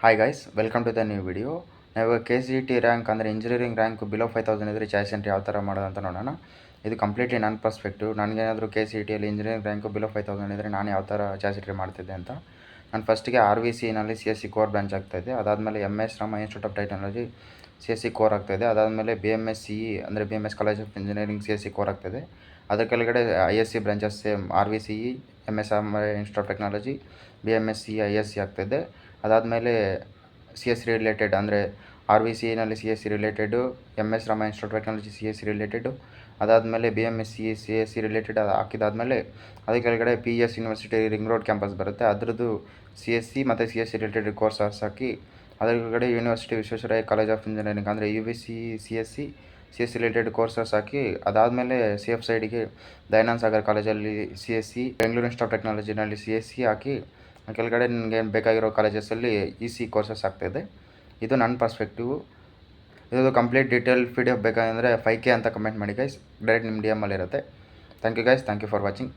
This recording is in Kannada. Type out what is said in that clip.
Hi guys, welcome to the new video. ನಾವು KCET ರ್ಯಾಂಕ್ ಅಂದರೆ ಇಂಜಿನಿಯರಿಂಗ್ ರ್ಯಾಂಕ್ ಬಿಲೋ 5000 ಇದ್ದರೆ ಚಾಯ್ಸ್ ಎಂಟ್ರಿ ಯಾವ ಥರ ಮಾಡೋದು ಅಂತ ನೋಡೋಣ. ಇದು ಕಂಪ್ಲೀಟ್ಲಿ ನನ್ನ ಪರ್ಸ್ಪೆಕ್ಟಿವ್. ನನಗೇನಾದರೂ KCETಯಲ್ಲಿ ಇಂಜಿನಿಯರಿಂಗ್ ರ್ಯಾಂಕು ಬಿಲೋ 5000 ಇದ್ದರೆ ನಾನು ಯಾವ ಥರ ಚಾಯ್ಸ್ ಎಂಟ್ರಿ ಮಾಡ್ತಿದ್ದೆ ಅಂತ. ನಾನು ಫಸ್ಟಿಗೆ RVCನಲ್ಲಿ CSE ಕೋರ್ ಬ್ರಾಂಚ್ ಆಗ್ತಾಯಿದ್ದೆ. ಅದಾದಮೇಲೆ MS Rama institute of technology CSE core ಆಗ್ತಾಯಿದೆ. ಅದಾದಮೇಲೆ BMS CE ಅಂದರೆ BMS college of engineering CSE core ಆಗ್ತಾಯಿದೆ. ಅದರ ಕೆಳಗಡೆ ISC branches same RVCE, MS Rama institute of technology, BMS CE, ISC ಆಗ್ತಾಯಿದೆ. ಅದಾದಮೇಲೆ CSE ರಿಲೇಟೆಡ್ ಅಂದರೆ RVCನಲ್ಲಿ CSE related, MS Rama institute of technology CSE related, ಅದಾದಮೇಲೆ BMS CE CSE ರಿಲೇಟೆಡ್ ಹಾಕಿದಾದಮೇಲೆ ಅದರ ಕೆಳಗಡೆ PES university ring road campus ಬರುತ್ತೆ. ಅದರದ್ದು CSE ಮತ್ತು CSE ರಿಲೇಟೆಡ್ ಕೋರ್ಸಸ್ ಹಾಕಿ ಅದರ ಕೆಳಗಡೆ university Visvesvaraya college of engineering ಅಂದರೆ UVC CSE ರಿಲೇಟೆಡ್ ಕೋರ್ಸಸ್ ಹಾಕಿ ಅದಾದಮೇಲೆ ಸೇಫ್ ಸೈಡಿಗೆ ದಯಾನಂದ ಸಾಗರ್ ಕಾಲೇಜಲ್ಲಿ CSE, ಬೆಂಗಳೂರು ಇನ್ಸ್ಟಿಟ್ಯೂಟ್ ಆಫ್ ಟೆಕ್ನಾಲಜಿನಲ್ಲಿ CSE ಹಾಕಿ ಕೆಳಗಡೆ ನನಗೆ ಬೇಕಾಗಿರೋ ಕಾಲೇಜಸಲ್ಲಿ EC ಕೋರ್ಸಸ್ ಆಗ್ತಾಯಿದೆ. ಇದು ನನ್ನ ಪರ್ಸ್ಪೆಕ್ಟಿವು. ಇದು ಕಂಪ್ಲೀಟ್ ಡೀಟೇಲ್ PDF ಬೇಕಾದರೆ 5K ಅಂತ ಕಮೆಂಟ್ ಮಾಡಿ ಗೈಸ್. ಡೈರೆಕ್ಟ್ ನಿಮ್ಮ DM ಅಲ್ಲಿ ಇರುತ್ತೆ. Thank you guys, thank you for watching.